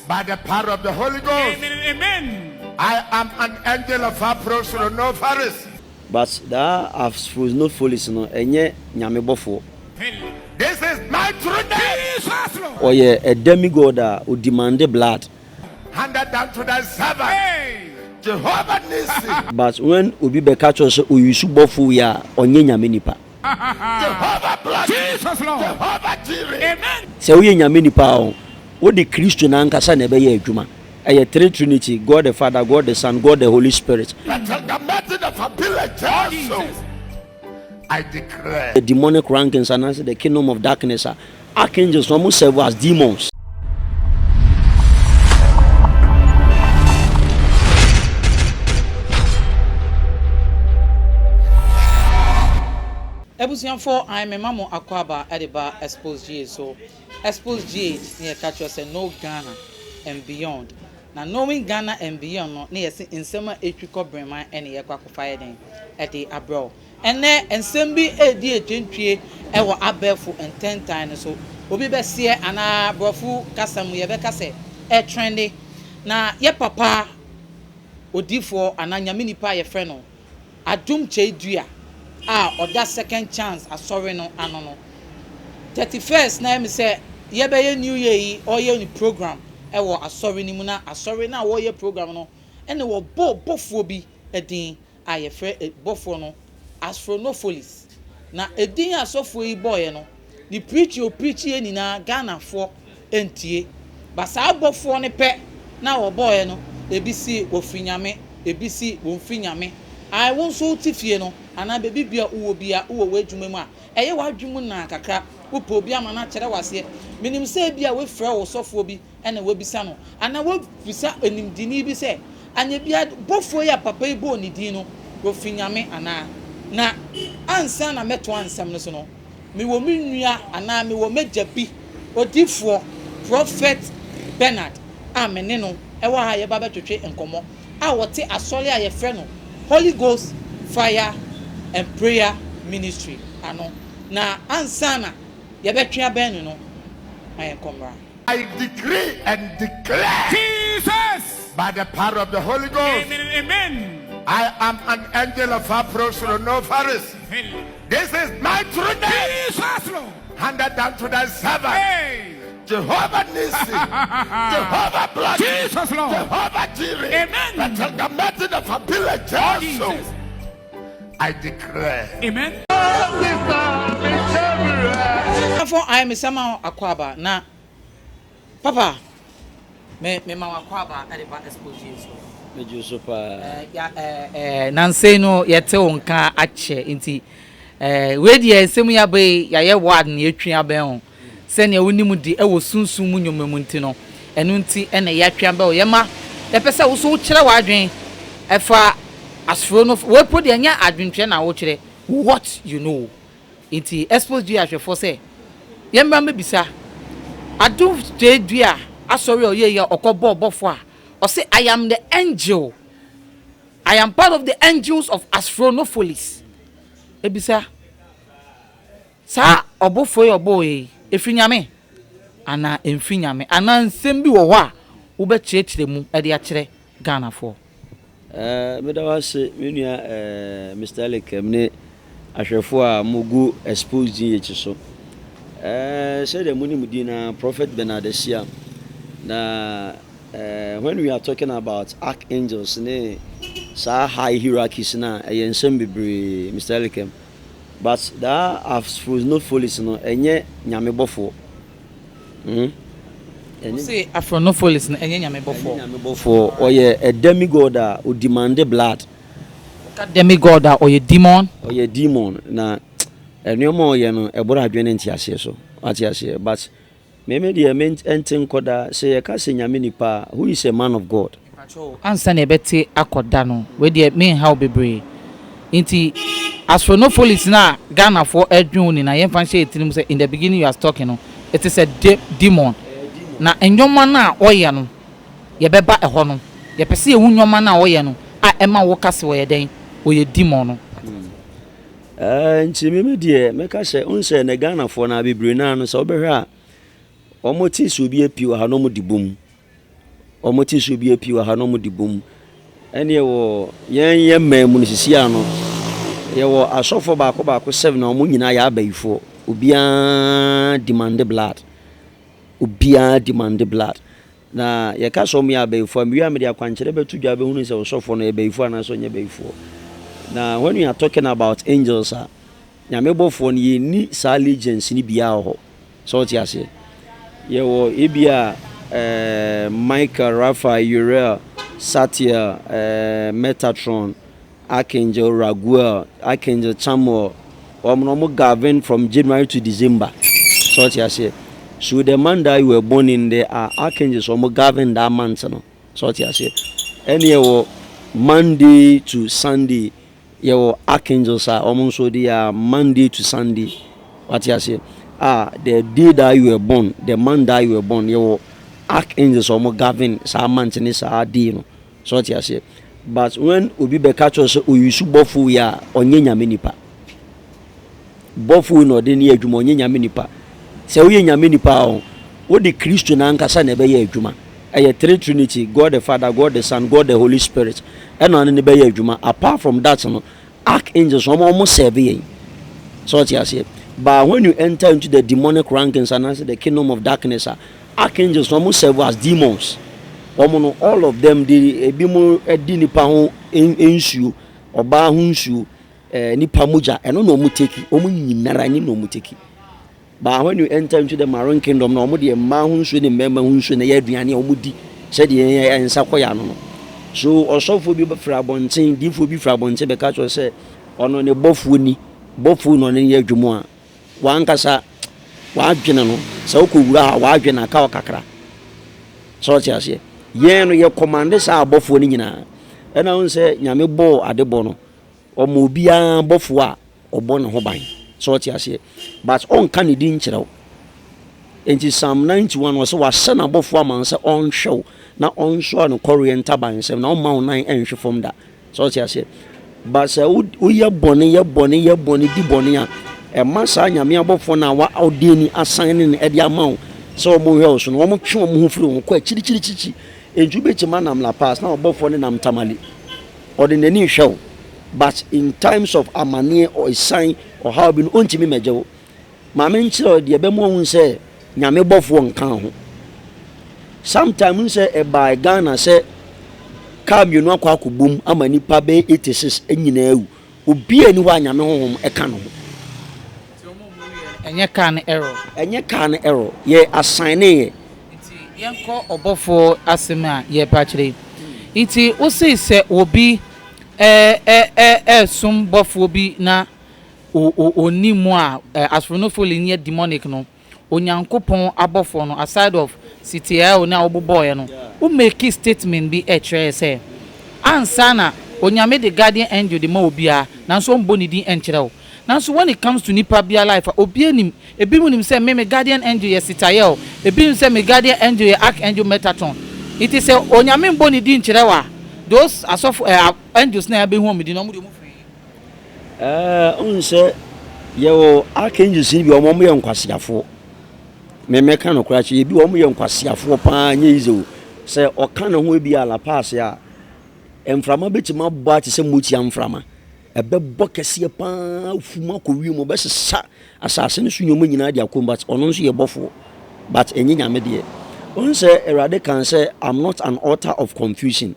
By the power of the Holy Ghost. Amen. I am an angel of Afrosnolofalis. But that Afrosnolofalis no enye nyame bofo. This is my true name. Or a demigod who demanded blood. Handed down to thy servant. Jehovah Nissi. But when Ubi Bekachos Uyusu Bofu ya onye nyame nipa. Jehovah blood. Jesus Lord. Jehovah Jireh. Amen. Se uye nyame nipa o. What the Christian ankasa na beye adwuma. Aye three Trinity, God the Father, God the Son, God the Holy Spirit. I declare The demonic rankings and answer the kingdom of darkness are archangels almost serve as demons. Ebusianfo I me mamo akwaba ediba Xposed so Xposed near catch us no Ghana and beyond. Now knowing Ghana and beyond no near in summer etwiko brema and ye kwakofire den at the abroad. And there and sembi edi etwentwie e wo abefo and 10 times so obi be se ana brofu kasamu ye be kase e trendy na ye papa odifo ananyame nipa ye frɛ no Adom Kyei Duah oda second chance asori no ano no 31st na me say ye be new year yi or ye ni program e wo asori ni mu na asori na wo ye program no ene wo bofo bi edin aye frɛ bofo no Afrosnolofalis na edin asofo yi boy no ni preach ye ni na Ghana fo entie ba sa bofo ne pe na wo boy no ebisi ofinyame ebisi wonfinyame I won so tifie no ana bebi bia uwo bia uwo wadwuma mu a eye wadwumu na kakra upo bia ma na kyere wase minim se bia we frɛ wo sofo bi ene wabisa no ana wabisa enimdini bi se anya bia bofo ya papa ibo ni din no wofinyame ana na ansa na meto ansam no so no me wo menua ana me wo megya bi odifo prophet Bernard amene no e wa ha ye ba betwetwe enkomo a wote asole a ye frɛ no Holy Ghost Fire and Prayer Ministry ano na ansana ye betwa ben no ayen komra. I decree and declare Jesus. by the power of the Holy Ghost. Amen. I am an angel of Afrosnolofalis. This is my true name. Jesus Lord. Handed down to thy servant. Jehovah Nissi. Jehovah blood. Jesus Lord. Jehovah Jireh. Amen. The mountain of Bl00d. I declare. Amen. For I am sama akwaba na papa me ma akwaba ediba Xposed so Meju so pa nanse no yete wonka ache nti we die nsem ya be ya ye ward na etwa ben ho se ne wonimu di e wo sunsun mu nyomemu nti no enu nti e na ya twa be o ye ma ye pese wo so kire wadwen e fa asfro no we put the nya adwentwe na wo kire what you know nti Xposed ahwefo se ye mba mebisa Adom Kyei Duah asori oye ye okobo bofo a o say I am the angel. I am part of the angels of Afrosnolofalis. Ebisa sa obofo ye oboye efinyame ana emfinyame ana nsem bi wo ho a wo be kyerɛkyerɛ mu e de akyerɛ Ghana fo. me da wase menua Mr. Lekem ne ahwefo a mugu Xposed ye chiso. Said the Munimudina Prophet Bernard na when we are talking about archangels ne sa high hierarchies na yensem bebre Mr. Lekem but that Afrosnolofalis no enye nyame bofo Say Afrosnolofalis no enye nyame bofo. Nyame bofo oye a demigod who demanded blood. Demigod or a demon? Or a demon na no more no ebora adwene ntiase so atiase but me dey enten koda say ye ka se nyame nipa who is a man of God ansa na ebete akoda no we dey mean how bebre nti Afrosnolofalis na Ghana for edwun ni na ye fan share tinim say in the beginning you are talking no it is a demon na enwoma na oye no ye beba eho no ye pese ye nwoma na oye no a ema wo kase wo ye den oye demon no nti me die meka se unse na Ghana for na bebre na no so obehwe a omoti so bi apio ha no mo dibum omoti so bi api wa ha no mo di bom ene wo yen memu no sisi ano ye wo asofo baako 7 na omo nyina ya abayifo obia demand blood na ye ka so me abayifo amia me de akwankere betu dwa be hunu se osofo no abayifo na so nya abayifo na when we are talking about angels nyame bofo no ye ni sa allegiance ni bia ho so ti ase ye wo ebia Michael, Raphael, Uriel, Satya, Metatron, Archangel, Raguel, Archangel, Chamuel, Omo Gavin from January to December. So what I say. So the month that you were born in, there are Archangels Omo Gavin that month. So what I say. Any Monday to Sunday, your Archangels are almost so they are Monday to Sunday. What I say. The day that you were born, the month that you were born, your Archangels omo govern sa mantene sa ade no so what you say. But when obi be catch us oyisu bofu ya onye nyame nipa bofu no de ne adwuma onye nyame nipa se wo ye nyame nipa o wo de Kristo na nkasa na be ye adwuma eye three trinity, God the Father, God the Son, God the Holy Spirit eno ne be ye adwuma. Apart from that no Archangels omo serve ye so what you say. But when you enter into the demonic rankings and answer the kingdom of darkness, Archangels almost serve as demons. All of them they be more nipa ho ensu oba ho nsu nipa muja eno no mu teki omu nyinara ni no mu teki. But when you enter into the marine kingdom no mo de ma ho nsu ne mema ho nsu ne ya aduane omu di said ye ensa koya no. So osofo bi fra bonten difo bi fra bonten be ka cho say ono ne bofu no ne ya adwumo a wankasa wadwene no se okowura ha wadwene aka okakra so ti ase ye no ye command sa abofo ni nyina ena won se nyame bo adebo no omo bia bofo a obo ne ho ban so ti ase but on kan di nkyerɛw enti Psalm 91 was wase na bofo aman se on show na on show no corrienta ban se na on ma onan enhwe from da so ti ase but se wo ye bone di bone a masa nyame abofo na wa audeni asan ne ede amawo so mo hwe so no mo twe mo ho firi ho kwa chirichirichichi enju betima nam la pass na abofo ne nam tamale ordinary hwe but in times of amane or sign or how been ontimi mejewo ma me nchiro de be mo hu se nyame bofo nkan ho sometimes say e by Ghana say ka mienu akwa akobum amani pa be 86 enyina ewu obi ani wa nyame honhom e ka no enye kan error ye assign ye nti yenko obofo asem a ye pa kire nti o se obi sum bofo bi na onimu a Afrosnolofalis nye demonic no onyankopon abofo no aside of CTI na oboboy no o make statement bi kire say ansa na onyame the guardian angel de ma obi a na so mboni din enkire. Now, so when it comes to nipa bia life, obi munim say me guardian angel ye sitayo, ebi say me guardian angel ye archangel Metatron. It is say onyame mboni di nchirewa. Those as of angels na be hu omidi no mu de mu free. Unse ye wo archangels bi omo ye nkwasiafo. Me ka no kurachi ye bi omo ye nkwasiafo pa nye izo. Say oka na ho bi ala pass ya. Emframa betima bo ati se muti amframa. Ebe bokese pa fuma ko wi mo be sesa asase ne so nyoma nyina dia kom but ono so ye bofo but enye nyame de on say erade kan say I'm not an author of confusion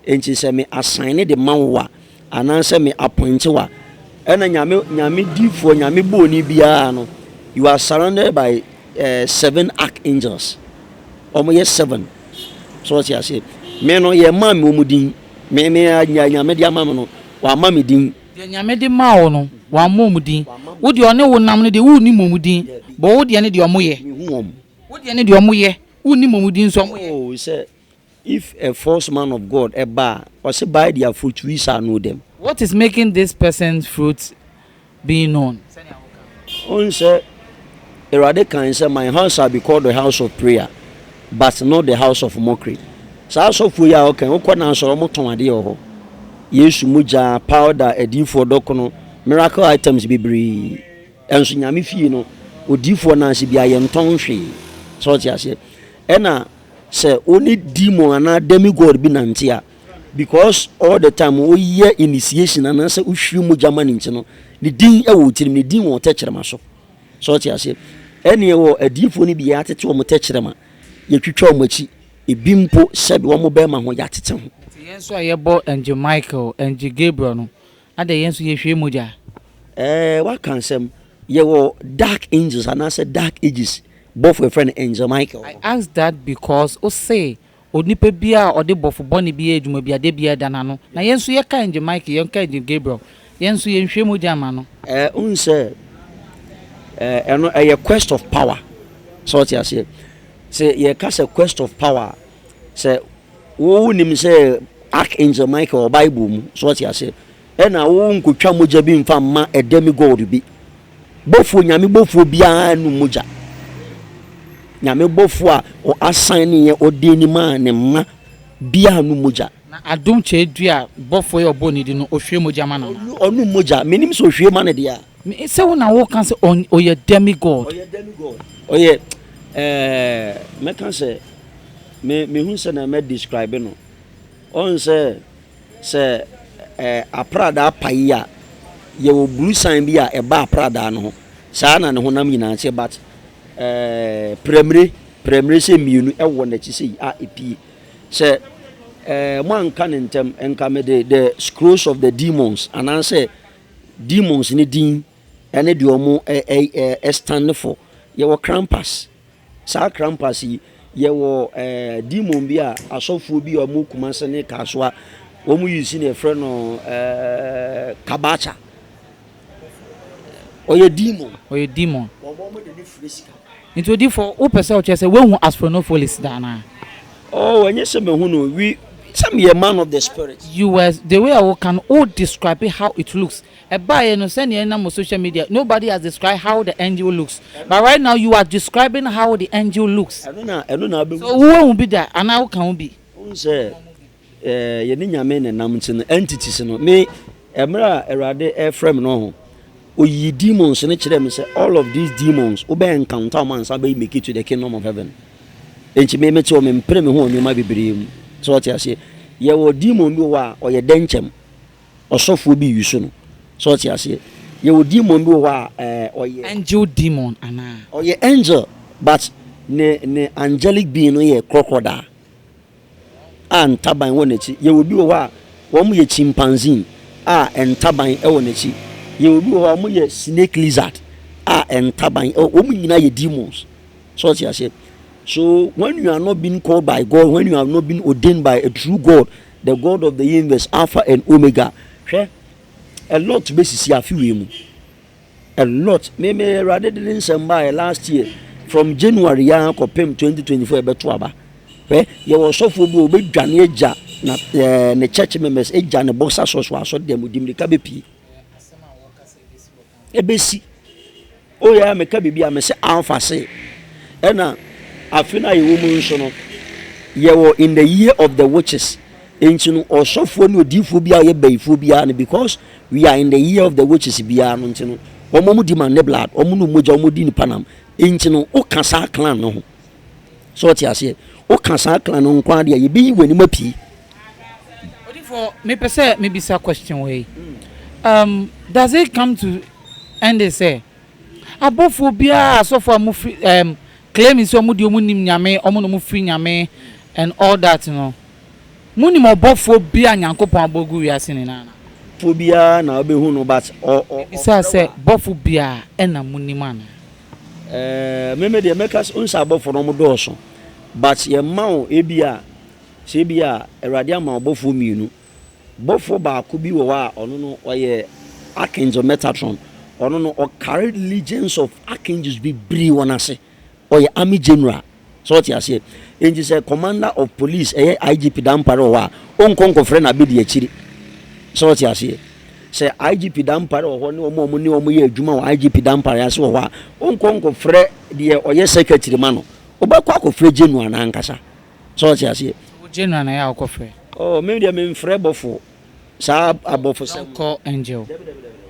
enti say me assign the manwa anan say me appoint wa ena nyame difo nyame boni bia no you are surrounded by 7 archangels omo ye 7 so what you say me no ye mam omudin me nyame dia mam no wa mam din de nyame de ma wo no wa momudin wo de one wo nam ne de wo ni momudin bo wo de ne de omoye wo de ne de omoye wo ni momudin so omoye. Oh, say if a false man of God or say by their fruit we shall know them. What is making this person's fruit being known? On say erade kan say my house shall be called the house of prayer but not the house of mockery. So house of prayer okay wo kwa na so mo ton ade ho Yesu muja powder edifo dokono miracle items bibiri enso nyame fie no odifo na se bia ye nton hwe so ti ase ena say only demon and demigod be nantia because all the time we hear initiation and answer ushu mu jamani ntino the din e wo tirim the din wo techrema so ti ase ene wo adifo ni bi atete wo techrema ye twitwa wo machi ebimpo sebe wo mo be ma ho yatete ho yenso ayebo Angel Michael Angel Gabriel no ade yenso ye hwe moja what can say ye wo dark angels and answer dark ages both with friend Angel Michael. I asked that because o say onipa bia ode bofo boni bia edwuma bia de bia dana no na yenso ye ka Angel Michael ye ka Angel Gabriel yenso ye hwe moja ma no unse eno a quest of power so what you say ye ka say quest of power say wo nim say Archangel Michael Bible mu so what you say ena wo nkotwa moja bi mfa ma a demigod bi bofo nyame bofo bia nu moja nyame bofo a o assign ye odeni ma ne ma bia nu moja na Adom Kyei Duah bofo ye oboni di no ohwe moja ma na onu moja menim so ohwe ma ne dia me say wo na wo kan say oye demigod oye me kan say me hu say na me describe no on say aprada paya ye wo blue sign bi a e ba aprada no saa na ne honam nyina che but premre se mienu e wo na chi sei a epi say mo anka ne ntem enka me the scrolls of the demons and I say demons ni din ene de omo stand for ye wo Krampus saa Krampus ye wo demon bi a asofo bi omo kumanse ne kasoa omo yisi ne frɛ no kabacha oye demon omo de ni fresika into di for o pese o chese we hu Afrosnolofalis dana oh when you say me hu no we some ye man of the spirit the way I can all describe how it looks by no send on social media nobody has described how the angel looks but right now you are describing how the angel looks I don't know so who will be there and how can we be say ye ni nyame ne namtin entities no me emra erade frame no oyi demons ne kire me say all of these demons obe encounter man say be make it to the kingdom of heaven enchi me meti o me mpre me ho onima bibire mu so what you say ye wo demon bi wa o ye denchem osofo bi yusu no so what you say ye wo demon bi wa o ye angel demon ana o ye angel but ne angelic being no ye crocodile and taban wo nachi ye wo bi wa wo mu ye chimpanzee entaban e wo nachi ye wo bi wa mu ye snake lizard entaban wo mu nyina ye demons so what you say. So when you are not being called by God, when you have not been ordained by a true God, the God of the universe, Alpha and Omega, a lot basically a few a lot. Maybe rather than somebody last year from January 2024 betuaba. You was so for be Janeja na the church members eja na boxer so dem dim de kabepi. Ebesi. Oh yeah, me kabebi am say Alpha say. Ena afina ye woman so no ye wo in the year of the witches entinu osofo no odifo bia ye baifo bia no because we are in the year of the witches bia no entinu omo di man ne blood omo no moja omo di ni panam entinu o kasa clan no ho so what you say o kasa clan no kwa de ye bi wani mapi odifo me pese me bisa question way does it come to and they say abofo bia asofo amufi claiming so mudi omunim nyame omo no mu free nyame and all that you know munim obofo bia nyankopon abogu wiase ni na phobia na obehu no but isa say bofo bia na munim ana meme de mekas unsa abofo no mu doso but ye mawo ebia se bia erade ama obofo mienu bofo ba ko bi wo wa ono no oye Archangel Metatron ono no o carried legions of archangels be bri wonase or your army general, so what you say. And you say commander of police, IGP Damparo, on friend Abidi Chiri. So what you say. Say IGP Damparo, or no more money or more Juma, IGP Damparo, as well. On conco friend, dear or your secretary mano. Obako free general and Ankasa. So what you say. General and I coffee. Oh, maybe I mean Fred before. Sab above for 7 call angel.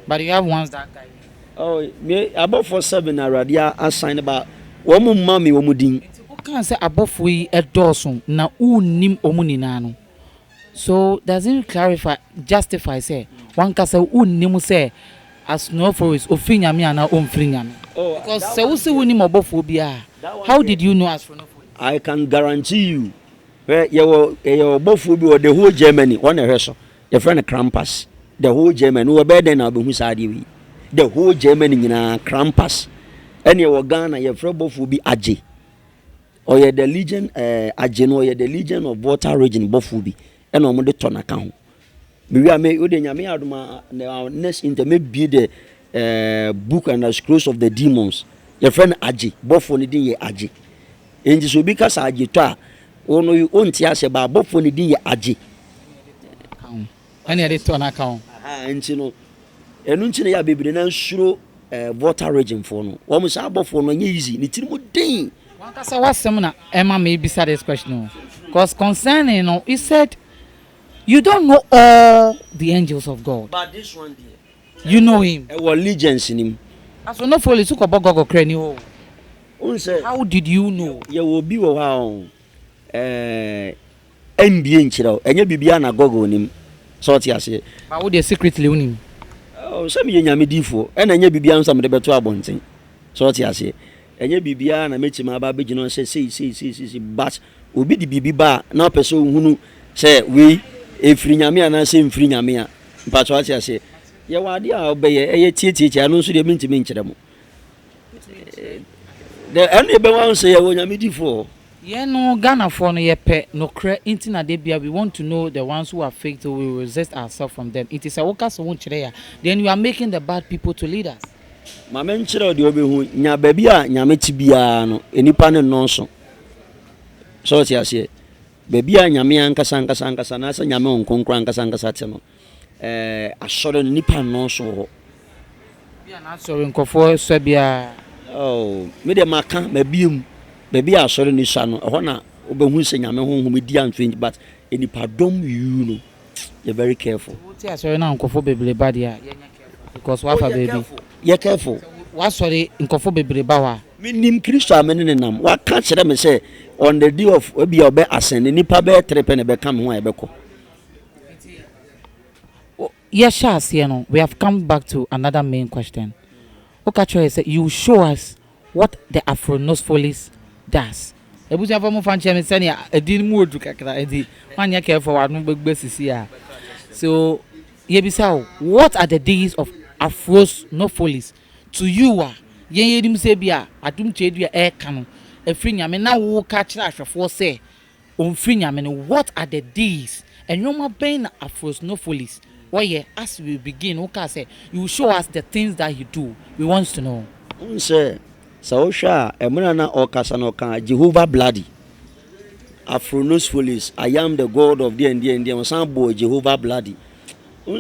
But you have ones that guy. Oh, me above for 7 already. I signed about. Womu mami womu din Can't say above we a dorsum na nim omuninano. So doesn't clarify, justify say one can say nim say as no for is ofinyami and umfrinyami. Because so say we nim abophobia. How did you know Astronofalis? I can guarantee you where your abophobia or the whole Germany on a wrestle. Your friend Krampus. The whole Germany who better than Abu Husadi. The whole Germany in a Krampus. And your Ghana, your friend both will be Aji. Or you're the Legion Aji, or you're the Legion of Water Region, both will be. And I'm on the ton account. We are made with the next intermediate be the book and the scrolls of the demons. Your friend Aji, both for the day Aji. And this will be because Aji toa. Oh no, you won't hear about both for the day Aji. Any other ton account. And you know, and until you have been through water region for no. Almost about for no easy. It's more day. One can say what seminar Emma may be said this question. Because concerning, you know, he said, you don't know all the angels of God. But this one there, you know him. Our allegiance in him. Astronofalis took about Gogo Cranio. How did you know? You will be wow. NBA chiro. And you be Biana Gogo him. Sort ya say. But would they secretly own him? Oh, some yami difo. And then you be beyond some of the better abonting. Sort ya say. And you be beyond a meeting my baby, you know, say, but will be the BB bar, no person who say we a free yamia and I say free yamia. But what I say, you are the obey a teacher, I don't see the mean to mention them. The only one say, when you meet for. Yeah, no, Ghana for no pet, no credit, internet debia. We want to know the ones who are fake, so we will resist ourselves from them. It is a worker so won't there. Then you are making the bad people to lead us. My mention the obi who nya baby a nyame tibia no enipa ne nonso so ti ase baby a nyame ankasa na asa nyame onkonkran ankasa te no asore nipa nonso ho bia na asore nkofo so bia oh me de maka mabiem baby a asore ni sha no ho na obehu se nyame honhom di antwe but enipa dom you know you're very careful ti asore na nkofo Bl00d dia because wafa baby you're careful. What sorry, in Kofo Bebribawa? Minim Christo ameninam. What can't you say on the day of Obi Obe Asen, the Nipa Bear Trepen become one Ebeko? Yes, Shas, you know, we have come back to another main question. Okacho said, you show us what the Afrosnolofalis does. Ebusi afomo fanchi me sani edin mu odu kakra edi wanya careful wa no gbegbe sisi a. So yebisa what are the days of Afrosnolofalis to you yen yedim se bia Adom Kyei Duah e ka no afri nyame na wo ka kira ahwefo se onfri nyame no what are the days and you ben Afrosnolofalis why as we begin wo ka say you show us the things that you do we want to know say so sha emuna na okasa no kan Jehovah Bl00d Afrosnolofalis I am the God of the and some boy Jehovah Bl00d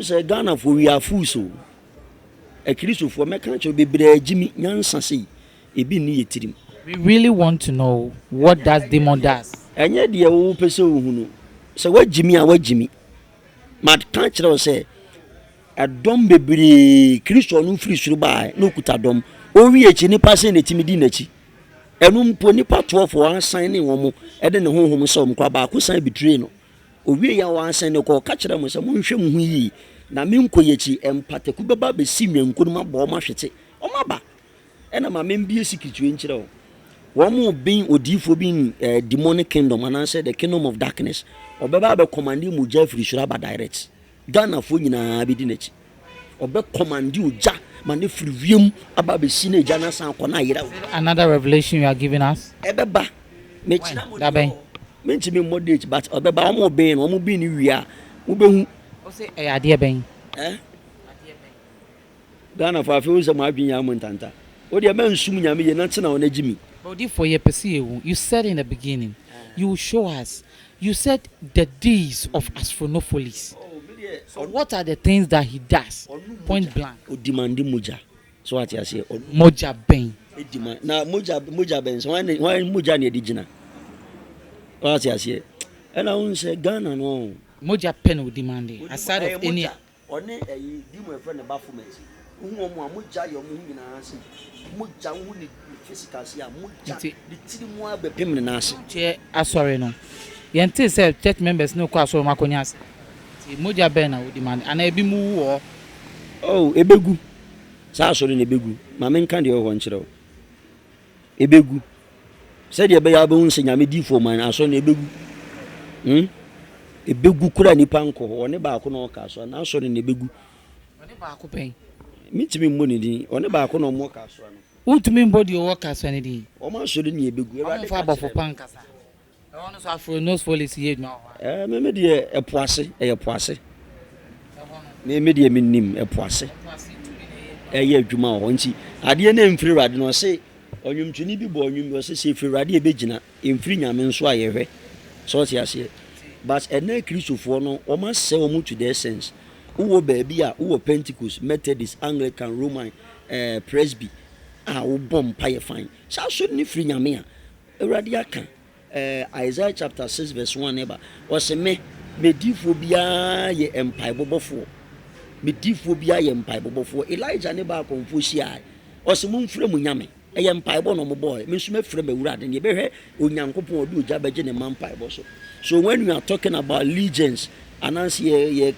say Ghana for we are fools so a Christo for mechanical be Jimmy Nyansa say e be ni yetirim. We really want to know what does demon does. And yet the old person who so what Jimmy and what Jimmy mad can't say a dom be Christo no free should buy no kutadom or we a chini passing a timidinachi and pony part 12 for one signing one more and then the home some crab who sign betray no or we are one sign no call catch them with some moonsham we. Na minko yechi empate ku beba be simwe nkonuma bo ma hwete o maba ena ma membie secret we nkyere wo mo bin odifo bin demonic kingdom and say the kingdom of darkness o beba be command mu Jeffrey Shuraba direct Ghana fo nyina be di nachi o be command uja ma ne free wiem aba be si na jana san ko na yira another revelation you are giving us ebeba me china da ben me ntimi moderate but o beba o mo bin ni wia wo behu say adie ben Ghana for afewu se mo adwenya mo ntanta o de ma nsum nyame ye nante na o na gimi but if for your person you said in the beginning you show us you said the days of Afrosnolofalis so what are the things that he does point blank o demandi moja so what you say moja ben na moja ben so why moja na digina what you say and I won't say Ghana no moja pen will demand aside of any one a dimo friend Baphomet Umo muja yo mungina asi. Muja uni physical sia muja. The tiri mo be pem na asi. Che asori no. Yente say church members no kwa so makonyas. Ti moja be na wo demand ana ebi mu wo. Oh, ebegu. Sa asori na ebegu. Ma men kan de ho nkyere wo. Ebegu. Said ye be ya be hunse nyame di fo man aso na ebegu. Ebegu kura ni panko one ba ko no ka so na aso na ebegu. One ba ko pen. Mitimi mboni di one ba ko no mo ka so no. Utumi mbodi o ka so ne di. O ma so ni ebegu. E ba fa bofo pankasa. E wono so Afrosnolofalis ye dwa ho. Me de epoase, epoase. Me de minim epoase. Ye adwuma ho nti ade na mfiri rade no se onwumtuni bi bo onwum bi se firi rade e begina mfiri nyame nso ayehwe so ti ase but ena kristofo no o ma se o mu to the essence wo ba bia wo Pentecost, Methodist, Anglican, Roman Presby wo bom pa ye fine sa so ni firi nyame a ewrade aka Isaiah chapter 6 verse 1 eba o se me difo bia ye empire bobofo medifo bia ye mpai bobofo Elijah ne ba konfo hia o se mun frɛ mu nyame ye mpai bo no mo boy me nso me frɛ me wurade ne be hwɛ onyankopon odi oja beje ne mpai bo so when we are talking about allegiance announce ye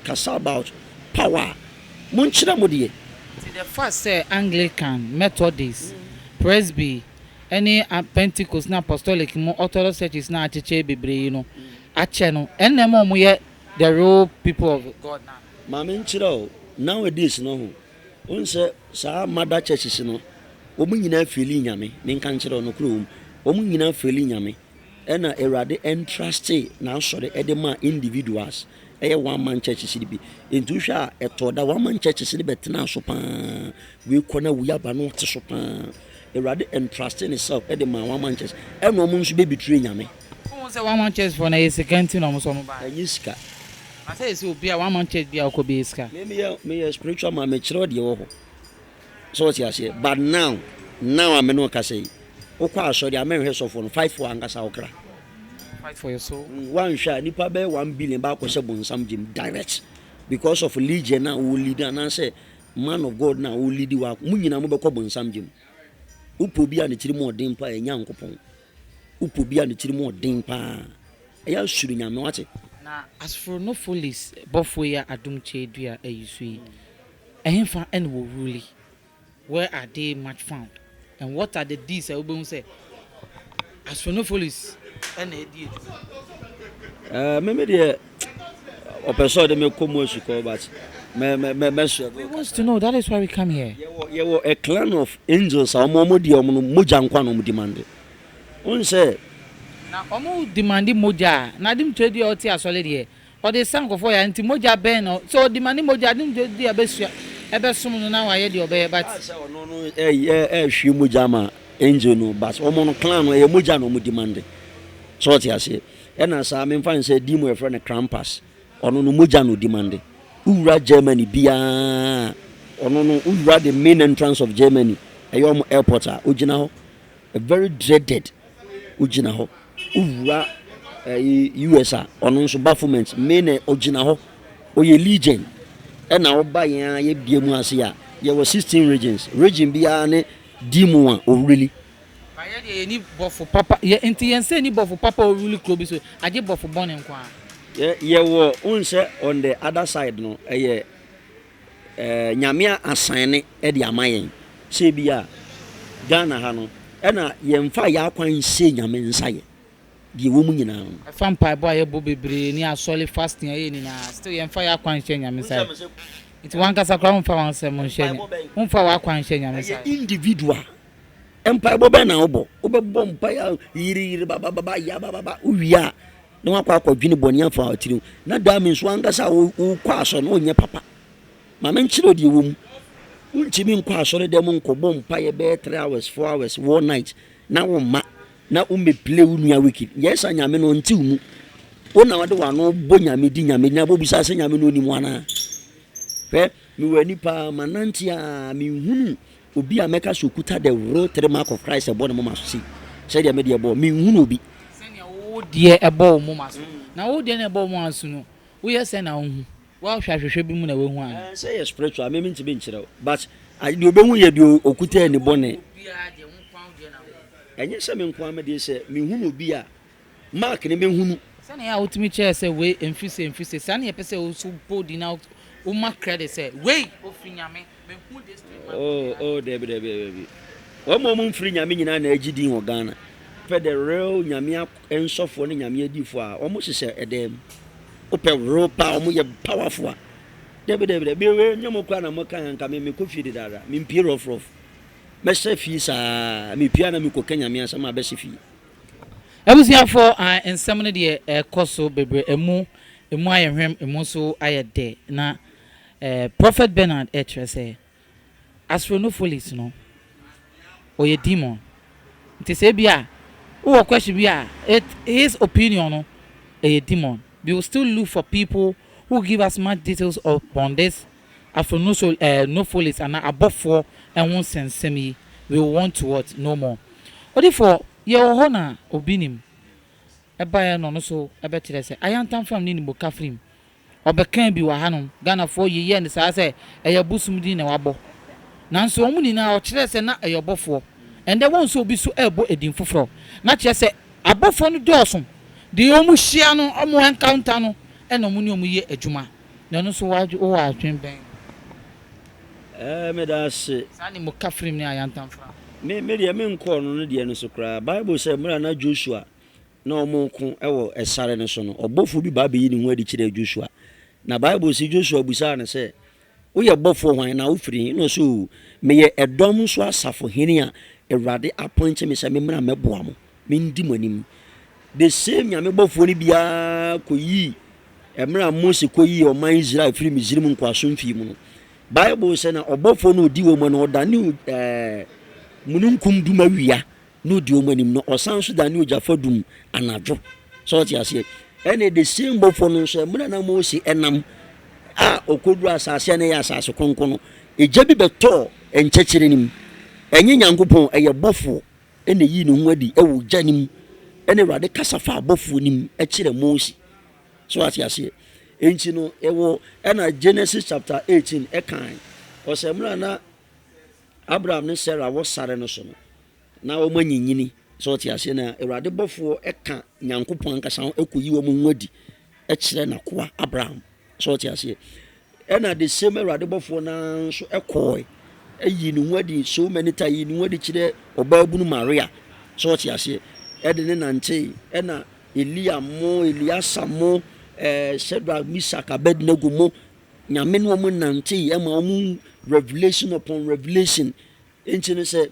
kasa about power mun kyerɛ mo de the first say Anglican, Methodist, Presby, any Pentecost na Apostolic mo Orthodox churches na acheche bebre you know ache no enemo mo ye the real people of God now. Mama nkyerɛ nowadays no ho onse sa mother churches no omu nyina feli nyame me nka nkyerɛ no kuro omu nyina feli nyame ɛna erade entrust na asɔre edema individuals one man churches bi entu hwa etoda one man churches bi betena so pa we kona we aba no te so pa erade entrust in itself edema one man church ɛna omu nso be betray nyame who say one man church for na second no mo so mo ba yiska I say so be one man church be akobe iska me spiritual man me kyerɛ de wo ho so what you say but now I'm no ka say okwa asɔre amenhwe so for no 5 for angasa okra fight for your soul one shot nipa be 1 billion ba ko se bonsam jim direct because of legion na wo lead and say man of God na wo lead wa mu nyina mo be ko bonsam jim upo bia ne tiri mo odin pa enya nkopon upo bia ne tiri mo odin pa eya suru nyame wate na Afrosnolofalis bofo ya Adom Kyei Duah ayisui ehemfa and wo really where are they much found and what are the deeds I will say Afrosnolofalis and me de opeso de me komo suko but we want to know, that is why we come here. Yeah, a clan of angels omo di omo moja nkwa no demand on say na omo demand moja na Adom Kyei Duah oti asole de o de sanko for ya nti moja ben no so demand moja Adom Kyei Duah besua ebesom no na wa ye de obeye but no hwe moja ma angel no but omo no clan no ye moja no mo demand so what you say and as I mean fan say di mo e friend Krampus ono no moja no demand ura Germany bia ono no ura the main entrance of Germany ayom airport a ogina ho a very dreaded ogina ho ura US a ono nso bafflement main ogina ho oye legion e na oba yan ye bia mu ase a ye were 16 region bia ne di mu a o really ye ni bofo papa ye enti yen say ni bofo papa o really club so aje bofo born nkwa ye wo unse on the other side no nyame asane e de amayen se bia Ghana ha no e na ye mfa ya kwan se nyame nsaye de wo mu nyina no fam pai boy ye bo bebre ni asole fasting ye ni na still ye mfa ya kwan se nyame nsaye it wan kasa kwa mfa wan se mon hye ni mfa wa kwan se nyame nsaye individual empire bobe na obo obebom empire yiri baba ya baba uwia na wakwa akwadwini boni afa otiri na da me so angasa wo kwa so no onye papa ma me nkyiro de wom unchimi nkwa so de mo nkobom empire be 3 hours 4 hours one night na wo ma na umbe play unua wiki yes anyame no nti mu ona wade wa no bo nyame di nyame na bo bisa se nyame no ni mu ana fe mi wani pa mananti a mi hunu obi ameka sokuta the real 3 mark of Christ ebo ne mama so say dia me dia ebo mi hunu obi se ne wo die ebo mo maso na wo die ne ebo mo aso no wo ye se na wo Wa hwahwehwe bi mu na we hu an. Say spiritual me ntimi nkyerɛ but de obehu ye de okuta ni bone. Enye se me nko amede se me hunu bi a mark ne me hunu. Say na ya ultimate chair say we emfise say na ye pese o so bold na o ma credit say we ofri nyame me hu this thing. Oh debi. Wo mo mfiri nyame nyina na agidin wo Ghana. Pe the real nyame ensofo ne nyame adifo a wo mo hyehyɛ edem. Ope real power mo ye powerful. Debi we nyamo kwa na mo kan ka me ko fie dada me mpie rough me se fie sa me pia na me ko kanyame asama be se fie. Abusiafo ensem ne de ekoso bebre emu ayehwem emu so ayede na Prophet Bernard say Afrosnolofalis no oye demon. Nti se bia wo question bia his opinion no a demon. We will still look for people who give us much details upon this Afrosnolofalis and above for and one sensemi we want to what no more. What if for your honor obinim ebaya no so ebekyere se ayantam fam ni bo kafrim obekan bi wa hanom Ghana for ye ne sa se eyabusum din na wabo nanso omu ni na o kyere se na eyobofo ende won so obi so ebo edin foforo na kyere se abofo no dosom de omu hia no omu encounter no ena omu ni omu ye adwuma na no so wa atwen ben Me da se sani mo kafrim ni ayantam fam me de me nko no de no so kra Bible say mura na Joshua na omonko ewo esare no so no obofo bi ba be yi ni hu adi kire Joshua na Bible say Joshua busa na say wo ye bofo hwan na wo firi no so me ye edom so asafo hene a Ewrade appoint me say me mra meboa mo me ndi manim the same nyame bofo ni bia koyi emra Mose koyi o man Israel firi Misrim nkwaso mfi mu no Bible say na obofo no di wo mo no odane mununkum duma wia no di omanim no osan so da ne ojafadum anadwo so ti ase ene the same bofo no so muna na Mose enam a okodu asase na ya asase konko no eja bi beto enkyekere nim enye nyankopon eye bofo ene yi ne hu adi ewo janim ene Ewrade kasafa bofo nim ekire Mose so ati ase enchi no ewo ena Genesis chapter 18 ekan o se muna na Abraham ne Sarah was sare no so no na o manyinyini so ti ase na Ewrade bofo eka nyankopon ankasa ekoyi wo mu adi e kire na koa Abraham so ti ase e na the same Ewrade bofo na so ekoi eyi ni adi so many times yi ni adi kire obabunu Maria so ti ase e de ne nante e na Eliasa mo Shadrach Meshach Abednego mo nyame no mo nante e ma mo revelation upon revelation enchine se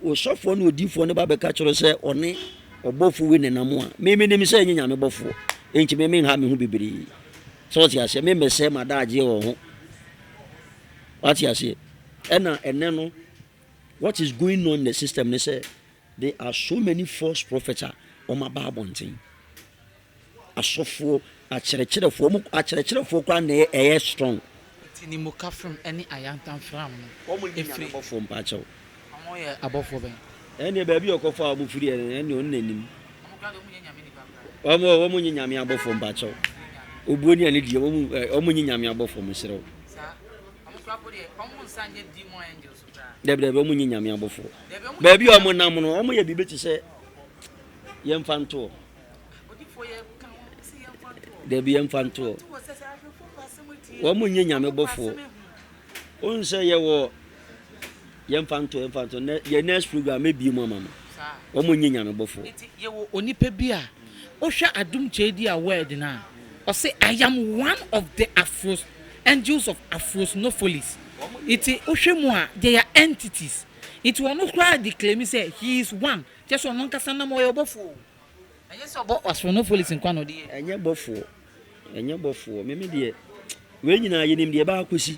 o sofo na odifo ne ba be ka kyero se one obofo we nenam a me nim se enye nyame bofo enchi me ha me hu bibiri so ti ase me se ma daage wo ho what you say ena ene no what is going on in the system they say there are so many false prophets on my babontin asofo akyerɛkyerɛfo kwa na ɛyɛ strong tini muka from any ayantam from no efiri abofo mpakyɛw amoye abofo ben ɛne baabi ɔkɔfa abofiri ɛne onnanim ɔmo nyi nyame abofo mpakyɛw obuoni ane die ɔmo nyi nyame abofo mserew sa ɔmo kwapo de ɔmo nsanye demon angels bra debe ɔmo nyi nyame abofo baabi ɔmo nam no ɔmo yɛ bibe ti sɛ yɛmfanto debi yemfanto wo munye nyame bofo onse ye wo yemfanto ye next program mebi mu mama wo munye nyame bofo ye wo onipa bi a o hwa Adom Kyei Duah word na o say I am one of the angels of Afrosnolofalis it o hwe mu a they are entities it will not cry declare say he is one just one nkasa na mo ye bofo enye so bo Afrosnolofalis nkwa no de enye bofo me de we nyina yenim de ba akosi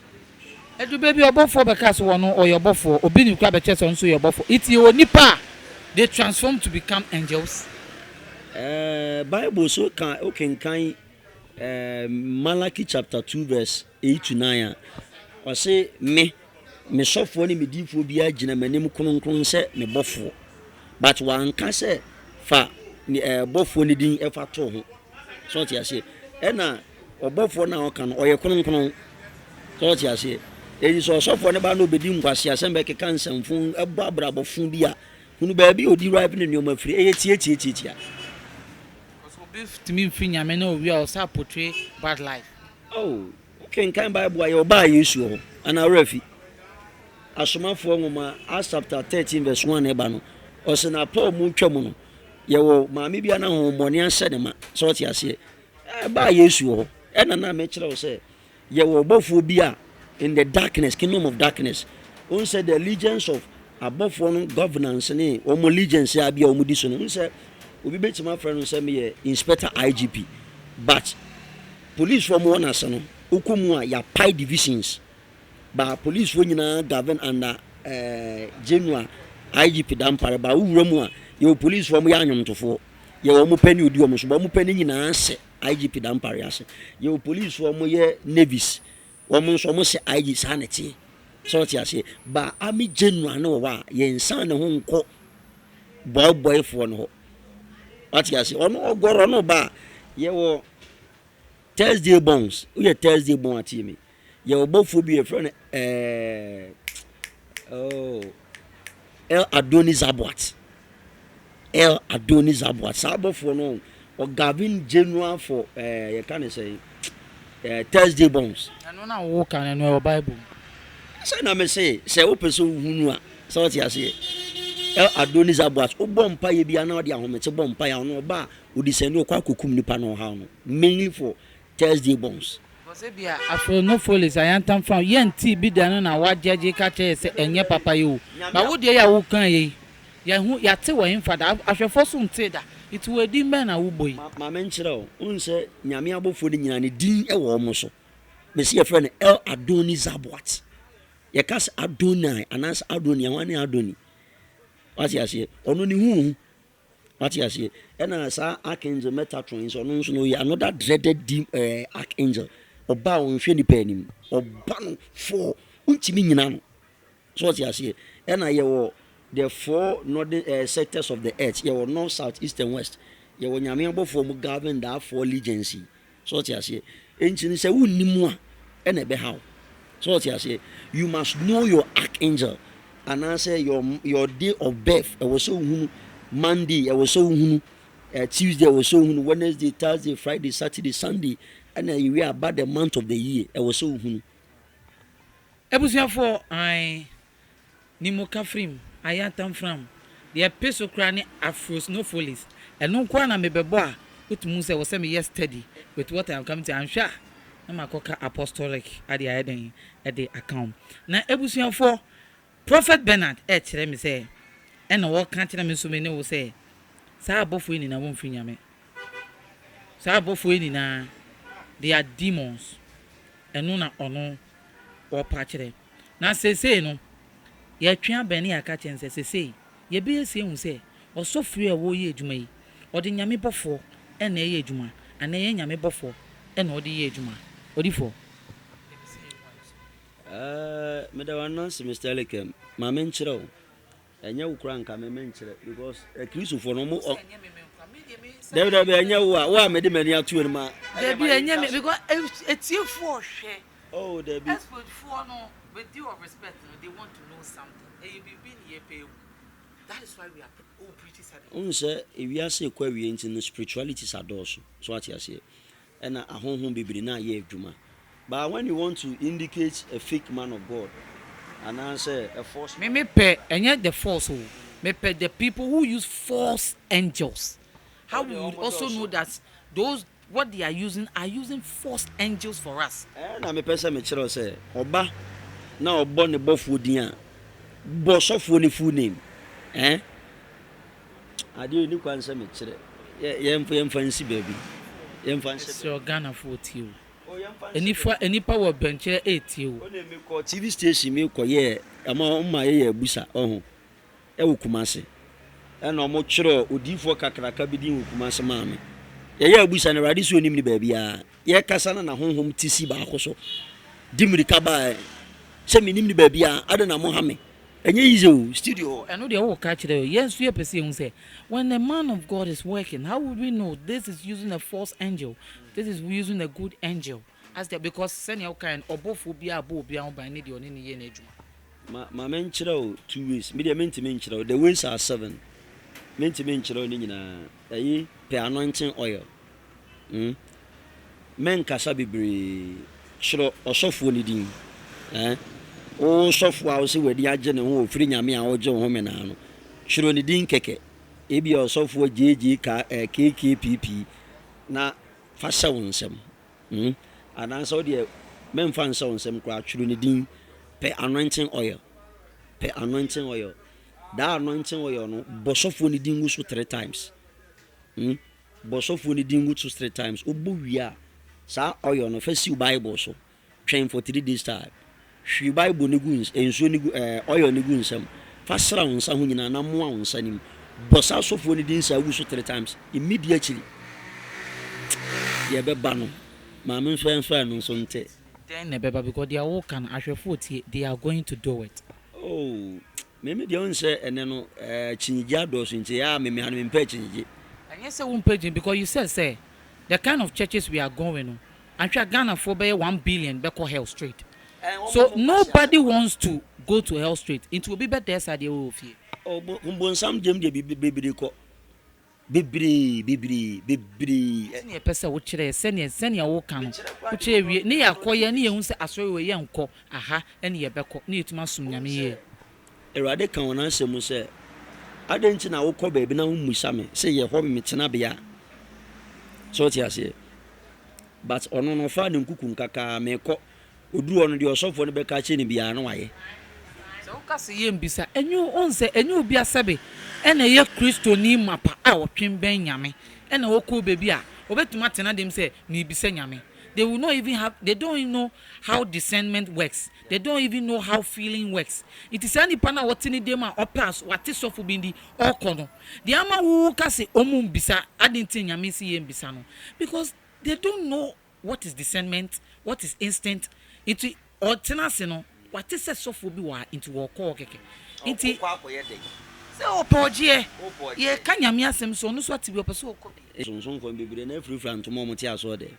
edu baby obofo be ka so wono oyobofo obi ni kwa be chese nso yobofo iti onipa they transform to become angels Bible so kan okenkan Malachi chapter 2 verse 8 to 9 o say me sofo ni me difo bi agina manim kronkron se me bofo but wan ka se fa ni bofo ni din efa to ho so ti ase ena obofo na oka no oye kronkron so ti ase eyi so sofo ne ba no bedi nkwase asembe keka nsamfun ebo abrabofun bi a hunu ba bi odi ripe ne nyoma firi eye tie to me finyame na we also portray bad life. Oh, okay, kan Bible ayo ba Yesu ho ana rafi asomafo nwoma Acts chapter 13 verse 1 eba no ose na Paul mu twam no ye wo maame bia na ho mone anse ne ma so ti ase ba Yesu ho ena na me kire wo se ye wo bofo bi a in the darkness, kingdom of darkness. On said the allegiance of above one governance ne omo allegiance abi omo di so no. On said obi beti my friend say me inspector IGP, but police from one aso no okumu a ya pi divisions. But police when you govern under general IGP dampare ba uwramu a ye police from ya anyomtofo ye omo pani odi omo so ba omo pani nyina ase IGP dampare ase ye police from ye navies woman so much IG sanity. So ti ase ba ami genuine no wa ye nsan ne ho nko boy for no. What you ase ono ogoro no ba ye wo Thursday bones. We Thursday bon ati me. Ye wo bofo bi e friend El Adonis Abwat. El Adonis Abwat. Sabofo no o Gavin genuine for you can say Thursday bones. I know now walk and know Bible. So na me say open so hunu a so what you say El Adonis Abwat o bompa ye bia na o de ahomete bompa ya no ba o di send o kwa kokum nipa no ha no mainly for Thursday bones. Because e bia Afrosnolofalis ayantam from yenti bi da no na wajeje ka che se enye papa yo ba wo de ya wo kan ye ya hu ya te wo hin fada ahwefo so nte da it will di men na wo boy ma men kire o unse nyame abofo de nyina ne din e wo mo so me see your friend El Adonis Abwat ye kas Adonai anas Adoni wane Adoni what you say ono ni hu what you say e na sa Archangel Metatron so no no another dreaded Archangel oba on hwe ni panim oba no for untimi nyina no so what you say e na ye wo the four northern sectors of the earth ye wo north, south, east and west ye wo nyame abofo mu govern that four legions so what you say enchini say wunnimu a e na be how so what you say you must know your archangel and answer your day of birth. I was so Monday, I was so Tuesday, I was so Wednesday, Thursday, Friday, Saturday, Sunday, and then you are about the month of the year. I was so Ebusiafo I Nimo Kafrim, I am from the epistle crani Afrosnolofalis, and no kwa na mebeboa with Musa was semi yesterday with what I am coming to answer. I'm a coca apostolic at the heading at the account. Now Ebusiafo Prophet Bernard let me say and what can't me so many will say sa abofo ni na won finyame sa abofo ni na they are demons eno na ono o pa kire na say no ye twa bani aka chense say ye be ese hu say osofiri e wo ye adwuma yi odi nyame bofo e na ye adwuma ana ye nyame bofo e na odi ye adwuma odi fo Medawana Mr. Lekem, my menchero, and you crank, I may mention it because a cruise for no more. There will be a new one, made many out to him. There be a nyame because it's you for share. Oh, there be for no, with due respect, they want to know something. And you be being here pay. That is why we are all pretty sad. Unse, if you are say query into spirituality sadoso, so what you say, and a home be na ye juma. But when you want to indicate a fake man of God, and answer a false me pay and yet the false who me pay the people who use false angels. How we would also know that those what they are using false angels for us. And I'm a person me chiro say oba na obo ne bofo din a bosofo ne full name ade ni kwan say me chire yem fancy baby yem fancy so Ghana 40 any power bench 80 o na me ko TV station me ko ye ama ye abusa ohun e wokumase e na omo chiro odifo kakraka bi din wokumase ma me ye abusa na radi so onim ni ba bia ye kasa na honhom tisi ba akoso dimri ka ba se me nim ni ba bia ade na mo ha me And you studio. I know they all catch it. Yes, we are perceiving say when the man of God is working, how would we know this is using a false angel? This is using a good angel. As there because senior kind or both will be above beyond by need on any year. My men 2 weeks. Media meant to mention the ways are 7. Meant to mention a per anointing oil. Men Casabi Shro or software needing. Oh, software, I see where the agent who free Yamia or John Homenano. Shro needing keke. Ebi or software JG KKPP. Na fasa wonsem. And I saw the men fan sound some crowd shro needing per anointing oil. Per anointing oil. That anointing oil no bosofo needing go 3 times. Bosofo needing go 3 times. Obuwia. Sa oil no first you Bible so. Train for 3 days time. She Bible ni guns enso ni oil ni gunsam. Fasra unsa hu nyina na moa unsa nim. Bosa sofo ni din sa wuso 3 times immediately. Ye be ba no. Ma men so no so nte. Then beba because they are all can ashwefo they are going to do it. Oh, maybe they won't say and no chinija do so nte ya me hanu me pa chinije. And yes say page because you said say the kind of churches we are going on. And Ghana for 1 billion be call hell straight. So nobody wants to go to hell straight. It will be better side they will fear. Oh, but some dem dey be ko. Bibri. Any person wo kire senior wo kan. Wo kire wie ne yakoye ne yehu se asori we ye nko. Aha ene ye beko ne yetuma sum nyame ye. Erade kan wona asem se adanti na wo kọ ba bi na wo musa me se ye ho me tena bia. So ti ase. But ono no fa ne nkuku nkaka me kọ oduru ono de osofo ne beka che ne bia na waye. So kasi ye mbisa enyu onse enyu obi asabe ene ye Kristo ni mapa a wotwen ben nyame ene woko bebi a obetuma tena dem se ni bisa nyame. They will not even have, they don't even know how discernment works. They don't even know how feeling works. It is any pana watini dema or pass what is sofu bindi or kono. The ama who kasi omum bisa adinti nyame si ye mbisa no. Because they don't know what is discernment, what is instinct. Into or tenase no what is sofu bi wa into wo ko keke. Inti se opoje ye ka nyame asem so no so atibi opeso ko. Sonson fo bebre na free front mo ti aso de.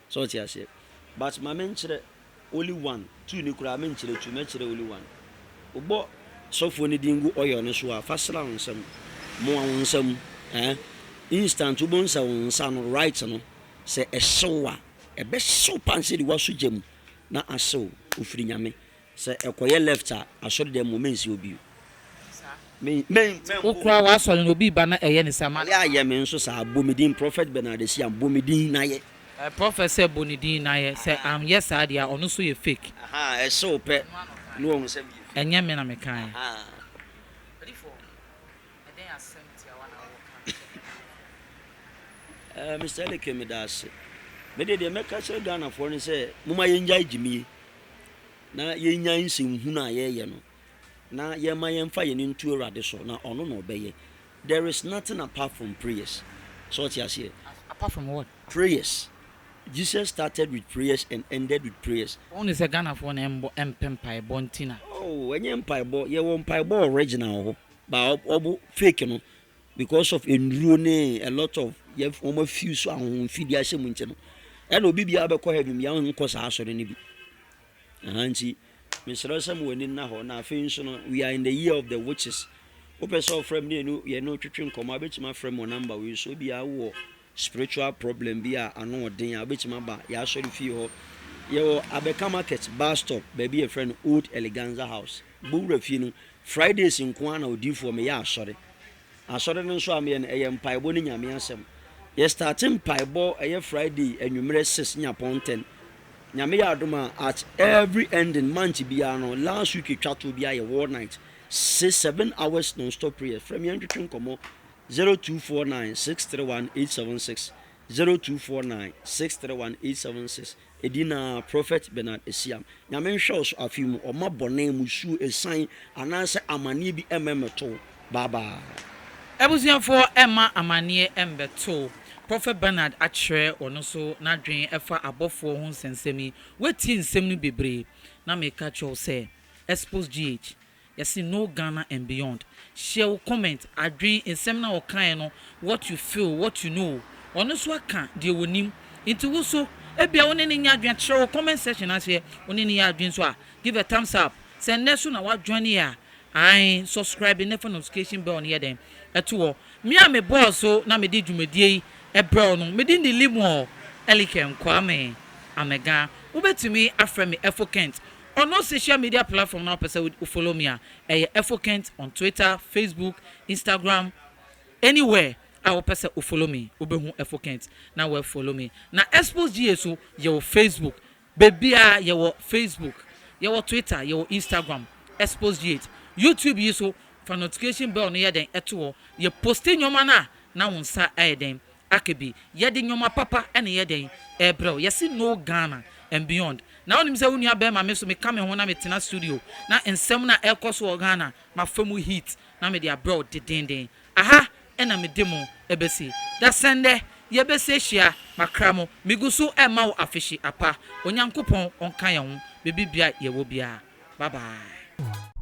So ti ase. But my menchire only one, 2 ni kura menchire 2 menchire only one. Obo sofo ni dingu oyo no so a fasra onsam. Mo onsam instant ubon sa onsa no right no se ehyewa e be so panse di waso gem na aso ofiri nyame se ekoye left a aso de moment si obi. Men okra wa so no obi ba na eye ni sama. Ya ye men so sa bomidin prophet Bernard si am bomidin na ye. Professor Bonidi na ye say yes adia ono so ye fake. Aha, e so pe no on se bi. Enye me na me kan. Ah. Before. And then assemble ya wana Mr. Leke me das. Me de me ka se Ghana for ni say muma ye njai jimi. Na ye nyan nsem hu na ye no. Na ye ma ye mfa ye ni ntu urade so na ono no obeye. There is nothing apart from prayers. So what you say? Apart from what? Prayers. Jesus started with prayers and ended with prayers. Only say Ghana for empire bontina. Oh, when you empire ye won empire original but obu fake no because of enrone a lot of ye former few so ahun fidi asem nche no. E no bibia be ko heaven ya nko sa asore ni bi. Ahanti Mr. Sam woni na ho na afi nso no we are in the year of the witches. Opeso frame ni no ye no twetwe nkoma betima frame mo number we so bia wo spiritual problem bi a ano odin a betima ba ya asori fi ho ye wo abeka market bus stop baby a friend old eleganza house buwra fi no Fridays nko ana odi for me ya asori no so am ye no empaibo ni nyame asem ye starting paibo Friday anwumere 6 nya pon 10 nyame ya adoma at every ending month bia no last week twato bia ye war night 6-7 hours non stop prayer from your twin komo 0249631876 0249631876 edina prophet Bernard Esiam nyame hwos afimu oma bone musu esan ananse amane bi emmeto baba Ebusian for Emma amane embeto Prophet Bernard achre ono so na dwen efa abofo ho nsensemi weti nsem no bebre na me ka cho say Xposed GH yɛsi no Ghana and beyond share wo comment adwen nsɛm na wɔkan no what you feel what you know ɔno so aka deɛ wɔnim nti wo so ebia wo ne ne nya adwen kyerɛ wo comment section ase wo ne ne nya adwen so a give a thumbs up send neso na wadwen ya ai subscribe ne for notification bell on here then eto me a me boss so na me di dwumadie ebro no me di ndi limo elikem kwame amega wobetumi afrɛ me Afrokent on no social media platform now person will follow me Afrokent on Twitter, Facebook, Instagram, anywhere I will person will follow me obehu Afrokent now will follow me na Xposed GSO your Facebook baby your Facebook your Twitter your Instagram Xposed GH YouTube yiso for notification bell on here then eto you posting your mana na wonsa then akebi yede nyoma papa ene yede bro yesi no Ghana and beyond now onim say unia be ma me so me come ho na me tena studio na ensem na ekoso Ghana ma famu hit na me dia bro dedenden aha ena me demo ebesi da sende ye be se hia makramo migusu e ma wo afishi apa onyankopon onka ye ho bebibia ye wo bia bye bye.